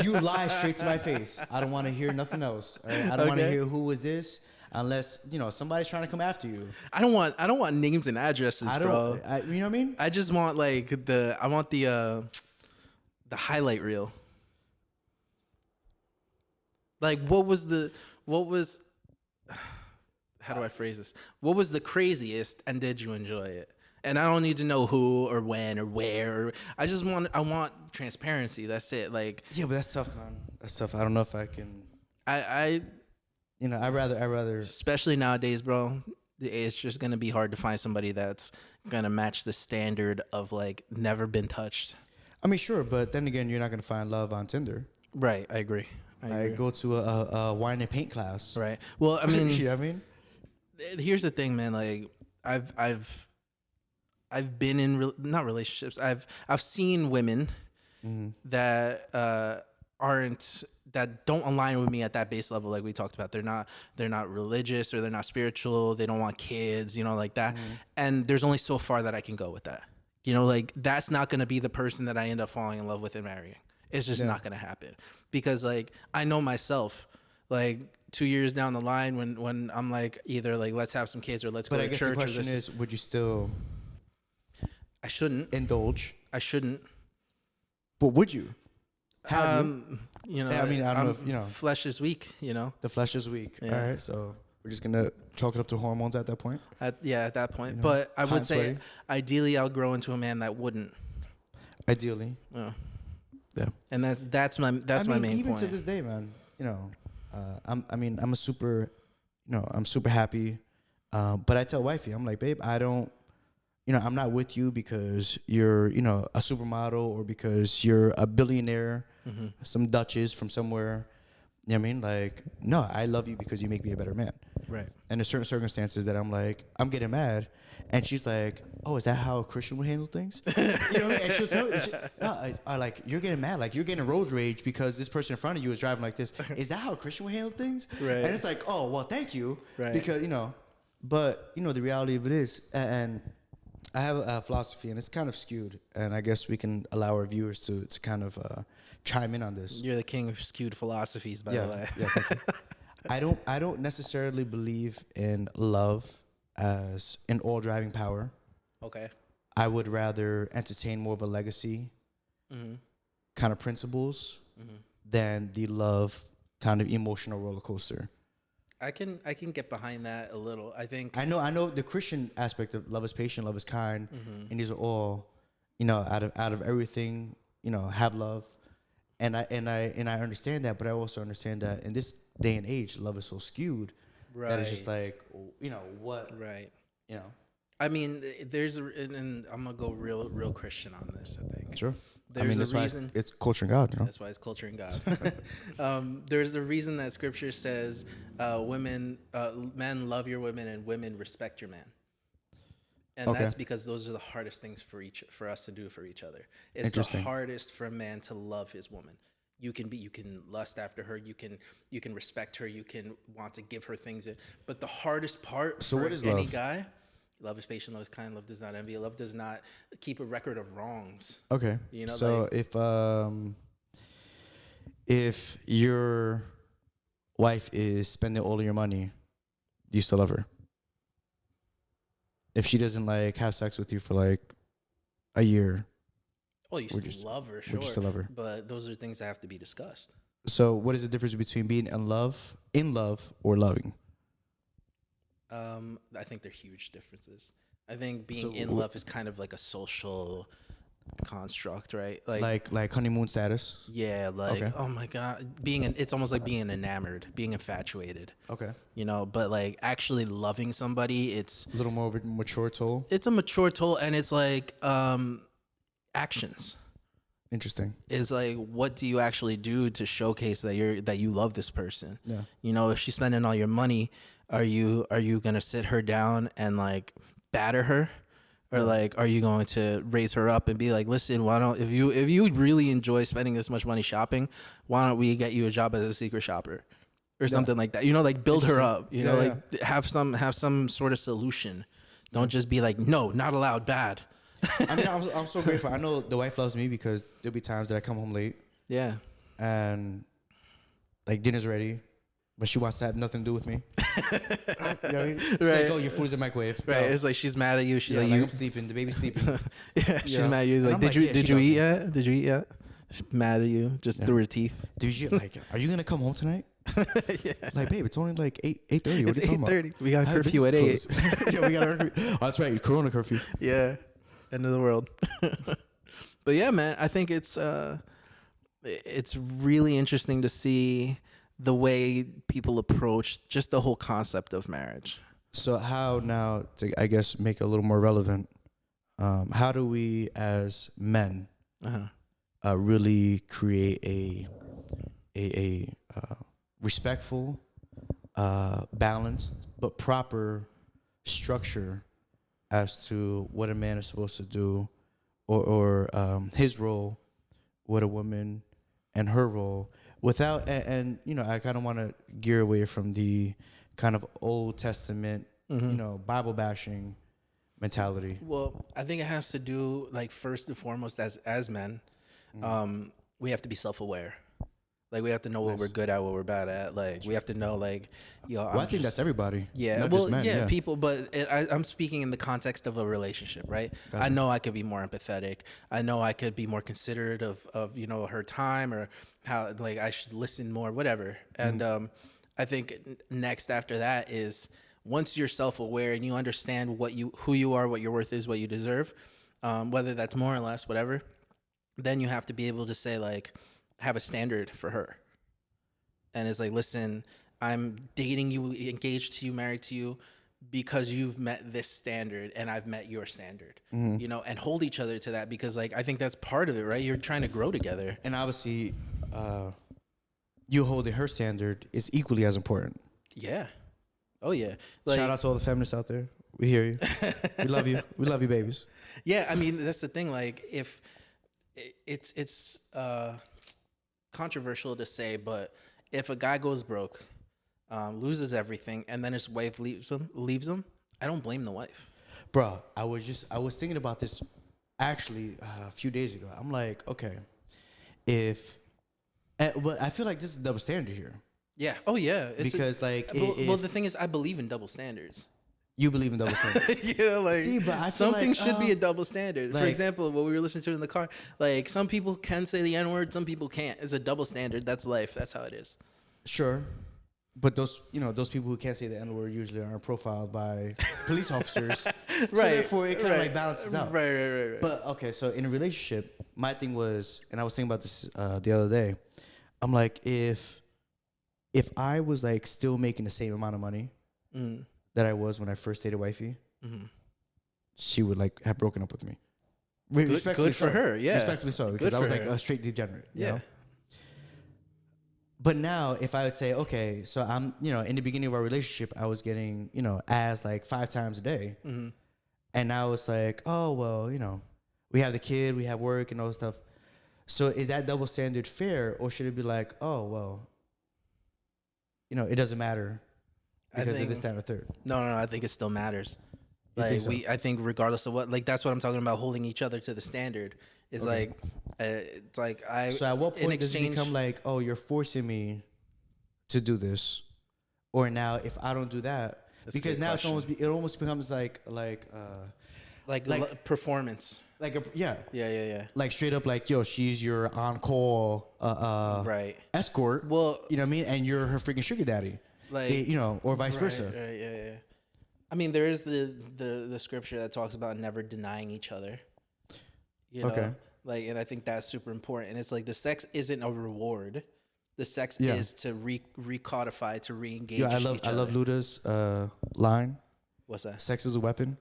You lie straight to my face. I don't want to hear nothing else. Right? I don't want to hear who was this unless, you know, somebody's trying to come after you. I don't want names and addresses, bro. You know what I mean? I just want like the highlight reel. Like what was how do I phrase this? What was the craziest and did you enjoy it? And I don't need to know who or when or where. I want transparency. That's it. Like yeah, but that's tough, man. That's tough. I don't know if I can. I you know, I rather. Especially nowadays, bro. It's just gonna be hard to find somebody that's gonna match the standard of like never been touched. I mean, sure, but then again, you're not gonna find love on Tinder. Right. I agree. I go to a wine and paint class. Right. Well, I mean, you know what I mean? Here's the thing, man. Like I've been in not relationships. I've seen women that don't align with me at that base level, like we talked about. They're not religious or they're not spiritual. They don't want kids, you know, like that. And there's only so far that I can go with that. You know, like that's not gonna be the person that I end up falling in love with and marrying. It's just not gonna happen because like I know myself. Like 2 years down the line, when I'm like either like let's have some kids or let's go to church. But I guess the question is, would you still? I shouldn't indulge. I shouldn't. But would you? You know, I mean, I don't know if, you know. Flesh is weak, you know. The flesh is weak. Yeah. All right, so we're just gonna chalk it up to hormones at that point. At that point. You know, but I would say, sweaty. ideally, I'll grow into a man that wouldn't. Ideally. Yeah. And that's my main even point. to this day, man. You know, I'm super happy. But I tell wifey, I'm like, babe, I'm not with you because you're, you know, a supermodel or because you're a billionaire, some duchess from somewhere. You know what I mean? Like, no, I love you because you make me a better man. Right. And there's certain circumstances that I'm like, I'm getting mad. And she's like, oh, is that how a Christian would handle things? You know what I mean? And she'll tell me, I like, you're getting mad. Like, you're getting road rage because this person in front of you is driving like this. Is that how a Christian would handle things? Right. And it's like, oh, well, thank you. Right. Because, you know, but, you know, the reality of it is, and I have a philosophy, and it's kind of skewed. And I guess we can allow our viewers to kind of chime in on this. You're the king of skewed philosophies, by the way. Yeah, thank you. I don't necessarily believe in love as an all driving power. Okay. I would rather entertain more of a legacy kind of principles than the love kind of emotional roller coaster. I can get behind that a little. I think I know the Christian aspect of love is patient, love is kind, and these are all, you know, out of everything, you know, have love. And I understand that, but I also understand that in this day and age, love is so skewed that it's just like, you know, what, right? You know, I mean, and I'm gonna go real Christian on this. I think sure. There's a that's why reason. it's culture and God, you know? That's why it's culture and God. There's a reason that Scripture says, men love your women and women respect your man. And that's because those are the hardest things for us to do for each other. It's the hardest for a man to love his woman. You can lust after her. You can respect her. You can want to give her things. But the hardest part for any guy, love is patient, love is kind, love does not envy, love does not keep a record of wrongs. Okay. You know, so if your wife is spending all of your money, do you still love her? If she doesn't like have sex with you for like a year, well, you still love her, sure. Would you still love her? But those are things that have to be discussed. So, what is the difference between being in love, or loving? I think they're huge differences. I think being in love is kind of like a social construct, right? Like honeymoon status. Yeah, oh my God, it's almost like being enamored, being infatuated. Okay. You know, but like actually loving somebody, it's a little more of a mature toll. It's a mature toll, and it's like actions. Interesting. Is like, what do you actually do to showcase that you love this person? Yeah. You know, if she's spending all your money, are you gonna sit her down and like batter her? Or like, are you going to raise her up and be like, listen, if you really enjoy spending this much money shopping, why don't we get you a job as a secret shopper or something like that? You know, like build her up, you know, have some sort of solution. Don't just be like, no, not allowed, bad. I mean, I'm so grateful. I know the wife loves me because there'll be times that I come home late. Yeah. And like dinner's ready, but she wants to have nothing to do with me. You know what I mean? She's like, oh, your food's in the microwave. Right. No. It's like she's mad at you. She's like I'm sleeping. The baby's sleeping. She's mad at you. She's like, did you eat yet? Did you eat yet? She's mad at you just through her teeth. Did you are you gonna come home tonight? Yeah. Like, babe, it's only like 8:30. What It's are you talking 8:30. We got a curfew at 8. Yeah, we got a curfew. Oh, that's right. Corona curfew. Yeah. End of the world. But yeah, man, I think it's really interesting to see the way people approach just the whole concept of marriage. So how now to, I guess, make it a little more relevant, how do we as men really create a respectful, balanced, but proper structure as to what a man is supposed to do, or his role with a woman and her role, without and you know, I kind of want to gear away from the kind of Old Testament, you know, Bible bashing mentality. Well, I think it has to do, like, first and foremost, as men, we have to be self-aware. Like, we have to know what we're good at, what we're bad at. Like, we have to know, like, I think that's everybody. Yeah. Not Well, just men, yeah, people, but I'm speaking in the context of a relationship, right? Gotcha. I know I could be more empathetic. I know I could be more considerate of you know, her time, or how, like, I should listen more, whatever. And I think next after that is, once you're self-aware and you understand who you are, what your worth is, what you deserve, whether that's more or less, whatever, then you have to be able to say, like, have a standard for her. And it's like, listen, I'm dating you, engaged to you, married to you, because you've met this standard and I've met your standard, you know, and hold each other to that, because, like, I think that's part of it, right? You're trying to grow together. And obviously, you holding her standard is equally as important. Yeah. Oh yeah. Like, shout out to all the feminists out there. We hear you. We love you. We love you, babies. Yeah. I mean, that's the thing. Like, if it's controversial to say, but if a guy goes broke, loses everything, and then his wife leaves him, I don't blame the wife. Bro, I was thinking about this actually a few days ago. I'm like, okay, but I feel like this is double standard here. Yeah. Oh yeah. Because well, the thing is, I believe in double standards. You believe in double standards. You know, like, see, but I feel something like, should be a double standard. like, for example, what we were listening to in the car, like, some people can say the N-word, some people can't. It's a double standard. That's life. That's how it is. Sure. But those people who can't say the N-word usually aren't profiled by police officers. Right. So therefore, it kind of like balances out. Right. But okay, so in a relationship, my thing was, and I was thinking about this the other day. I'm like, if I was like still making the same amount of money that I was when I first dated wifey, she would like have broken up with me, Good for her, yeah. Respectfully so, because Good I was for like her. a straight degenerate. You Yeah. know? But now, if I would say, okay, so I'm, in the beginning of our relationship, I was getting, ass like 5 times a day. Mm-hmm. And now it's like, oh, well, we have the kid, we have work and all this stuff. So is that double standard fair, or should it be like, oh, well, it doesn't matter because of this, that, or third? No, I think it still matters. You Like think so? I think regardless of what, like that's what I'm talking about. Holding each other to the standard is Okay. it's like I. So at what in point does it exchange- become like, oh, you're forcing me to do this, or now if I don't do that, That's a because good now question. it almost becomes like performance. yeah, like straight up like, yo, she's your on call Right. escort. Well, You know what I mean, and you're her freaking sugar daddy, like or vice right, versa. Right, yeah. I mean, there is the scripture that talks about never denying each other. You know? Okay. Like, and I think that's super important. And it's like the sex isn't a reward. The sex Yeah. is to recodify, to re-engage Yo, each I love other. Luda's line. What's that? Sex is a weapon.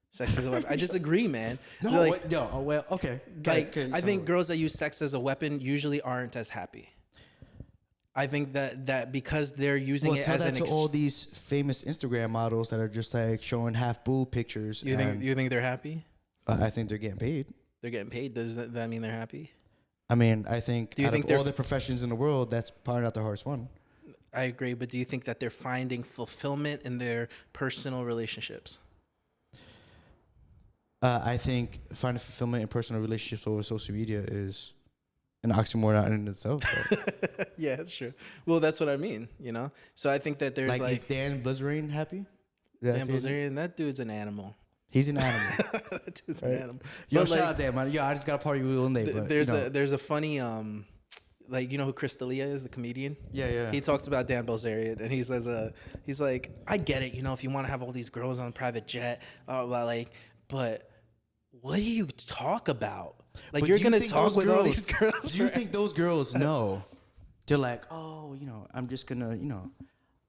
Sex is a weapon. I just agree, man. No, Like, okay. like I think girls that use sex as a weapon usually aren't as happy. I think that because they're using it tell as that an to all these famous Instagram models that are just like showing half boob pictures. you think they're happy? I think they're getting paid. They're getting paid. Does that mean they're happy? I mean, I think Do you out think of they're all the professions in the world, that's probably not the hardest one. I agree, but do you think that they're finding fulfillment in their personal relationships? I think finding fulfillment in personal relationships over social media is an oxymoron in itself. Yeah, that's true. Well, that's what I mean, you know? So I think that there's Like, is Dan Bilzerian happy? Did I Dan say his name? Bilzerian, that dude's an animal. He's an animal. That dude's Right. an animal. Yo, But, shout like, out Dan, man. Yo, I just got a party with one day. But, there's a funny like, you know who Chris D'Elia is, the comedian? Yeah. He talks about Dan Bilzerian, and he says, he's like, I get it, you know, if you want to have all these girls on a private jet, but what do you talk about? Like, But you're do you gonna think talk those with all girls- these girls. Do you for- think those girls know? They're like, oh, I'm just gonna,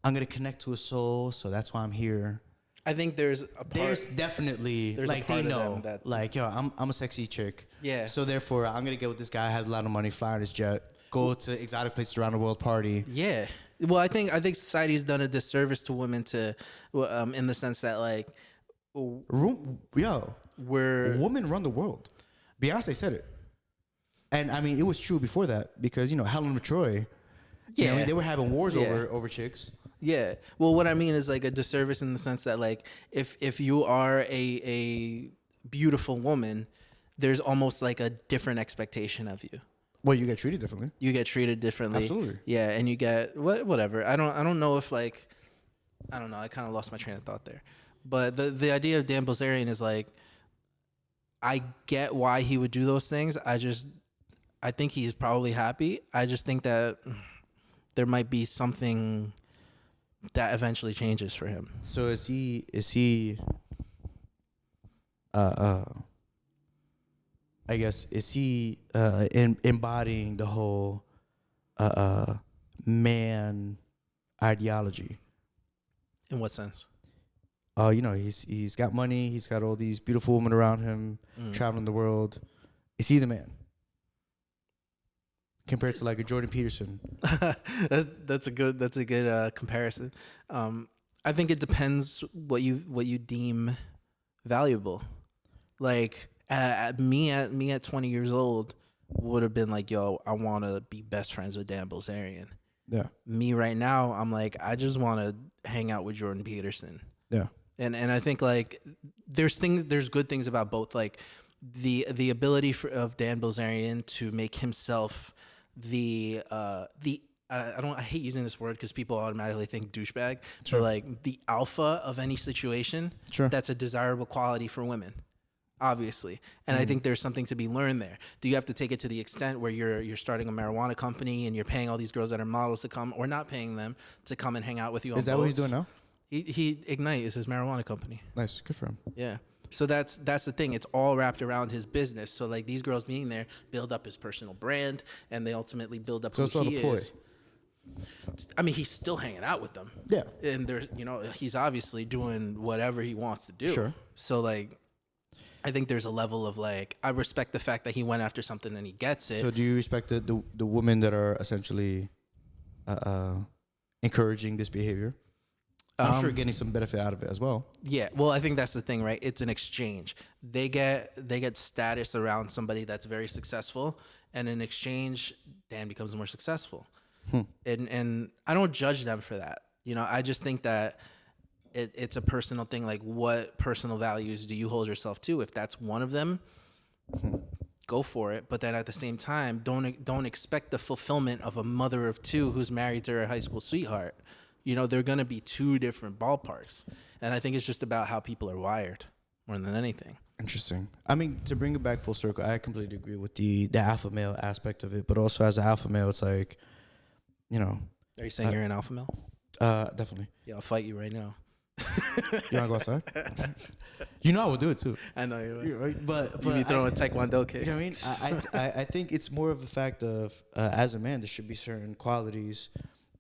I'm gonna connect to a soul, so that's why I'm here. I think there's a part. There's definitely there's a like part they of know them that- like, yo, I'm a sexy chick. Yeah. So therefore, I'm gonna get with this guy who has a lot of money, fly on his jet, go to exotic places around the world, party. Yeah. Well, I think society's done a disservice to women in the sense that like we're Women run the world. Beyonce said it, and I mean it was true before that because Helen of Troy. Yeah. They were having wars Yeah. over chicks. Yeah. Well, what I mean is like a disservice in the sense that like if you are a beautiful woman, there's almost like a different expectation of you. Well, you get treated differently. You get treated differently. Absolutely. Yeah, and you get whatever. I don't know if like I don't know. I kind of lost my train of thought there. But the idea of Dan Bilzerian is like I get why he would do those things. I think he's probably happy. I just think that there might be something that eventually changes for him. So is he I guess is he embodying the whole man ideology? In what sense? He's got money, he's got all these beautiful women around him, traveling the world. Is he the man? Compared to like a Jordan Peterson. That's a good comparison. I think it depends what you deem valuable. Like me at 20 years old would have been like, yo, I want to be best friends with Dan Bilzerian. Yeah. Me right now, I'm like, I just want to hang out with Jordan Peterson. Yeah. And I think like there's good things about both. Like the ability of Dan Bilzerian to make himself I hate using this word because people automatically think douchebag. Sure. But like the alpha of any situation, Sure. that's a desirable quality for women, obviously. And I think there's something to be learned there. Do you have to take it to the extent where you're starting a marijuana company and you're paying all these girls that are models to come, or not paying them to come and hang out with you on Is that what he's boats? doing now? He Ignite is his marijuana company. Nice. Good for him. Yeah. So that's the thing. It's all wrapped around his business. So like these girls being there build up his personal brand, and they ultimately build up So who it's all he a ploy. is. I mean, he's still hanging out with them. Yeah. And he's obviously doing whatever he wants to do. Sure. So like, I think there's a level of like, I respect the fact that he went after something and he gets it. So do you respect the women that are essentially encouraging this behavior? I'm sure getting some benefit out of it as well. Yeah, well, I think that's the thing, right? It's an exchange. They get status around somebody that's very successful, and in exchange, Dan becomes more successful. And I don't judge them for that. You know, I just think that it's a personal thing. Like, what personal values do you hold yourself to? If that's one of them, go for it. But then at the same time, don't expect the fulfillment of a mother of two who's married to her high school sweetheart. You know, they're going to be two different ballparks. And I think it's just about how people are wired more than anything. Interesting. I mean, to bring it back full circle, I completely agree with the alpha male aspect of it. But also as an alpha male, it's like, you know. Are you saying you're an alpha male? Definitely. Yeah, I'll fight you right now. You want to go outside? You know I will do it too. I know you will. Right? But You be throwing taekwondo kicks. You know what I mean? I think it's more of a fact of, as a man, there should be certain qualities.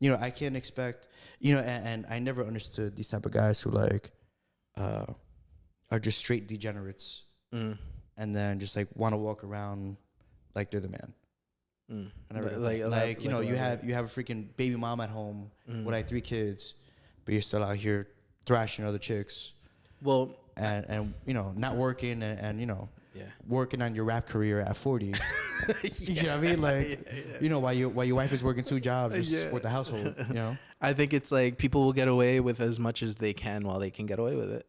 You know, I can't expect, you know, and I never understood these type of guys who like are just straight degenerates and then just like want to walk around like they're the man. I never like you know, you have a freaking baby mom at home with like 3 kids, but you're still out here thrashing other chicks. Well, and you know, not working and you know, working on your rap career at 40. You know what I mean? Like, you know, while your wife is working 2 jobs just to support the household, you know? I think it's like people will get away with as much as they can while they can get away with it.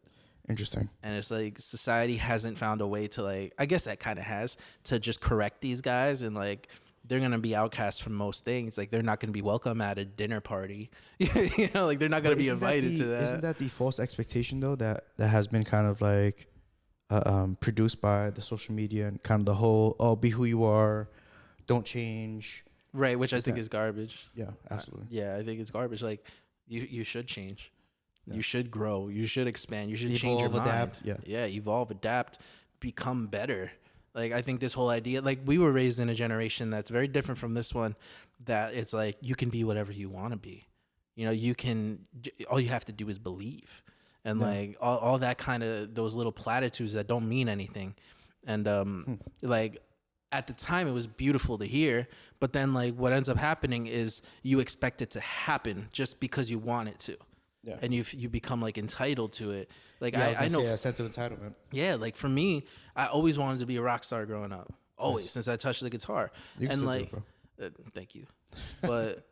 Interesting. And it's like society hasn't found a way to like, I guess that kind of has, to just correct these guys, and like they're going to be outcast from most things. Like they're not going to be welcome at a dinner party. You know, like they're not going to be invited to that. Isn't that the false expectation though that has been kind of like produced by the social media and kind of the whole, be who you are, don't change. Right, which I think is garbage. Yeah, absolutely. Yeah, I think it's garbage. Like you should change. Yeah. You should grow. You should expand. You should change your mind. Adapt. Yeah, evolve, adapt, become better. Like I think this whole idea, like we were raised in a generation that's very different from this one, that it's like you can be whatever you want to be. You know, you can, all you have to do is believe. And like all that kind of, those little platitudes that don't mean anything. And like at the time it was beautiful to hear, but then like what ends up happening is you expect it to happen just because you want it to. Yeah. And you become like entitled to it. Like I know a sense of entitlement. Yeah, like for me, I always wanted to be a rock star growing up. Always, since I touched the guitar. And like, thank you. But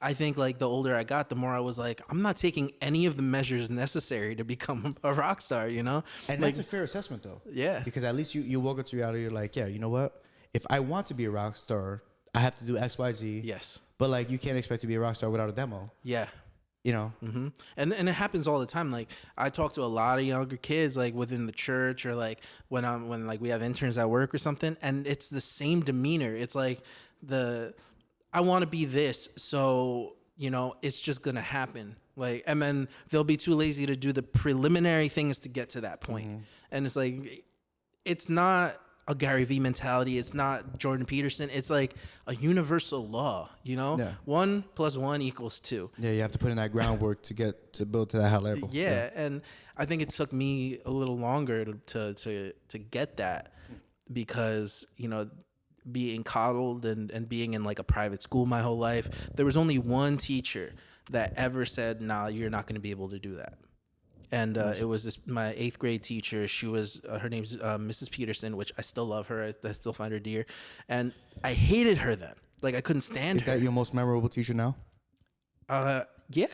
I think like the older I got, the more I was like, I'm not taking any of the measures necessary to become a rock star, you know? And like, that's a fair assessment though. Yeah. Because at least you woke up to reality, you're like, yeah, you know what? If I want to be a rock star, I have to do X, Y, Z. Yes. But like you can't expect to be a rock star without a demo. Yeah. You know? Mm-hmm. And it happens all the time. Like I talk to a lot of younger kids, like within the church, or like when like we have interns at work or something, and it's the same demeanor. It's like I want to be this, so you know it's just gonna happen. Like, and then they'll be too lazy to do the preliminary things to get to that point. Mm-hmm. And it's like, it's not a Gary Vee mentality. It's not Jordan Peterson. It's like a universal law, you know? Yeah. 1 + 1 = 2. Yeah, you have to put in that groundwork to build to that high level. Yeah, and I think it took me a little longer to get that, because, you know, being coddled and being in like a private school my whole life, there was only one teacher that ever said, nah, you're not going to be able to do that. And it was my 8th grade teacher. She was, her name's Mrs. Peterson, which I still love her. I still find her dear. And I hated her then. Like, I couldn't stand her. Is that your most memorable teacher now? Yeah.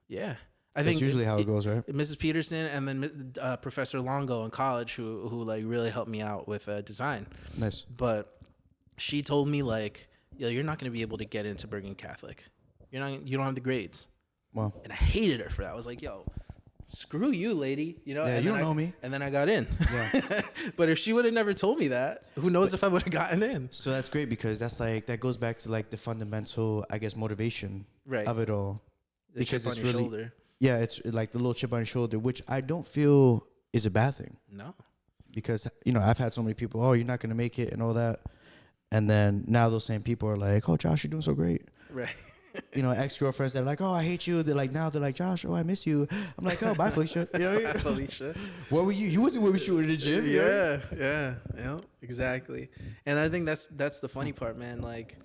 Yeah. I That's think usually how it goes, right? Mrs. Peterson, and then Professor Longo in college, who like really helped me out with design. Nice. But she told me, like, yo, you're not going to be able to get into Bergen Catholic. You don't have the grades. Wow. And I hated her for that. I was like, yo, screw you, lady. You know? Yeah, and you don't know me. And then I got in. Yeah. But if she would have never told me that, who knows if I would have gotten in. So that's great, because that's like, that goes back to like the fundamental, I guess, motivation of it all. Because it's really, shoulder. Yeah, it's like the little chip on your shoulder, which I don't feel is a bad thing. No. Because, you know, I've had so many people, oh, you're not going to make it and all that. And then now those same people are like, oh, Josh, you're doing so great. Right. ex-girlfriends that are like, oh, I hate you. They're like, now they're like, Josh, oh, I miss you. I'm like, oh, bye, Felicia. You know what I mean? Felicia. Where were you? You wasn't with me shooting in the gym. Yeah, exactly. And I think that's the funny part, man. Like,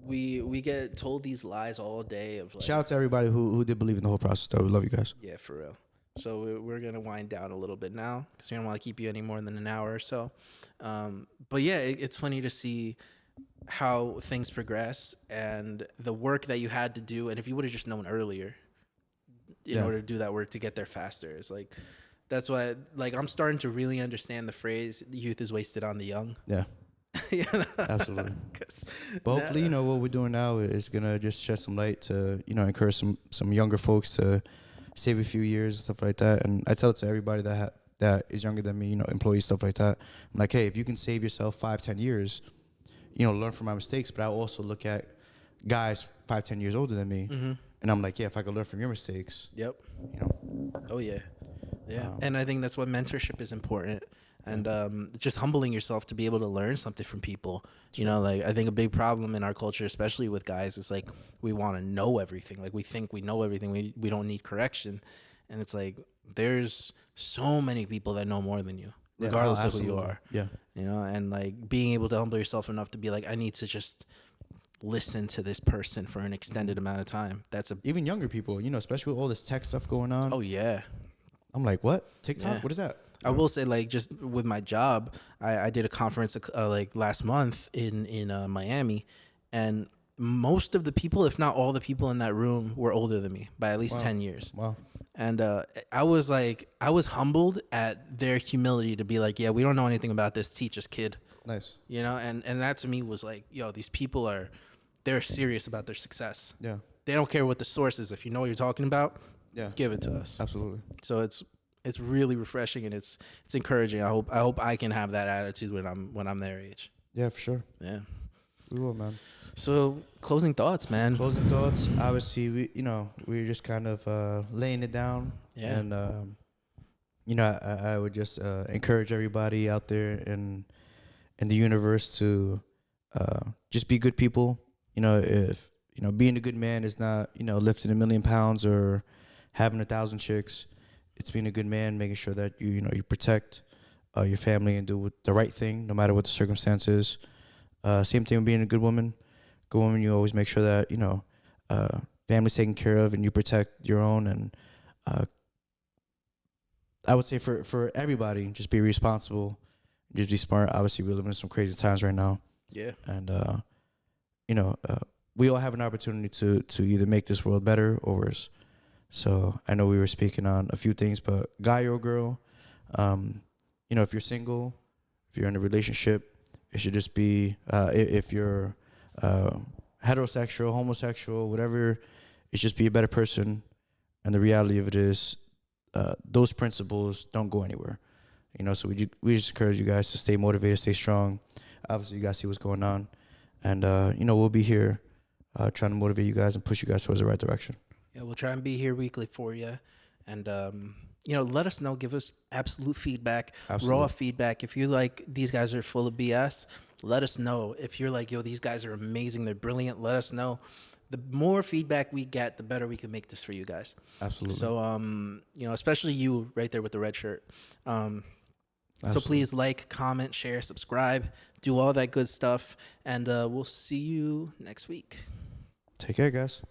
we get told these lies all day of like. Shout out to everybody who did believe in the whole process, though. We love you guys. Yeah, for real. So we're gonna wind down a little bit now because we don't want to keep you any more than an hour or so. But yeah, it's funny to see how things progress and the work that you had to do, and if you would have just known earlier in order to do that work to get there faster. It's like that's why like I'm starting to really understand the phrase "youth is wasted on the young." Yeah. Absolutely. But hopefully, what we're doing now is gonna just shed some light to, encourage some younger folks to save a few years and stuff like that. And I tell it to everybody that is younger than me, employees, stuff like that. I'm like, hey, if you can save yourself 5-10 years, learn from my mistakes. But I also look at guys 5-10 years older than me, and I'm like, yeah, if I could learn from your mistakes. Yep. Oh yeah. And I think that's what mentorship is important. And just humbling yourself to be able to learn something from people. Like I think a big problem in our culture, especially with guys, is like we want to know everything. Like we think we know everything. We don't need correction. And it's like there's so many people that know more than you, regardless of who you are. Yeah. And like being able to humble yourself enough to be like, I need to just listen to this person for an extended amount of time. Even younger people, especially with all this tech stuff going on. Oh yeah. I'm like, what? TikTok? Yeah. What is that? I will say, like, just with my job, I did a conference like last month in Miami, and most of the people, if not all the people in that room, were older than me by at least 10 years. Wow. And I was humbled at their humility to be like, yeah, we don't know anything about this. Teach us, kid. Nice. And that to me was like, yo, these people they're serious about their success. Yeah. They don't care what the source is. If you know what you're talking about, give it to us. Absolutely. So it's really refreshing and it's encouraging. I hope I can have that attitude when I'm their age. Yeah, for sure. Yeah. We will, man. So closing thoughts, man. Closing thoughts. Obviously, we're just kind of laying it down. Yeah. And I would just encourage everybody out there in the universe to just be good people. If being a good man is not lifting 1 million pounds or having 1,000 chicks. It's being a good man, making sure that you protect your family and do the right thing, no matter what the circumstances. Same thing with being a good woman. Good woman, you always make sure that family's taken care of and you protect your own. And I would say for everybody, just be responsible, just be smart. Obviously, we're living in some crazy times right now. Yeah. And we all have an opportunity to either make this world better or worse. So I know we were speaking on a few things, but guy or girl, if you're single, if you're in a relationship, it should just be, if you're heterosexual, homosexual, whatever, it's just be a better person. And the reality of it is, those principles don't go anywhere. So we just encourage you guys to stay motivated, stay strong. Obviously, you guys see what's going on. And, we'll be here trying to motivate you guys and push you guys towards the right direction. Yeah, we'll try and be here weekly for you. And, let us know. Give us absolute feedback, raw feedback. If you like, these guys are full of BS, let us know. If you're like, yo, these guys are amazing, they're brilliant, let us know. The more feedback we get, the better we can make this for you guys. Absolutely. So, especially you right there with the red shirt. So please like, comment, share, subscribe, do all that good stuff. And we'll see you next week. Take care, guys.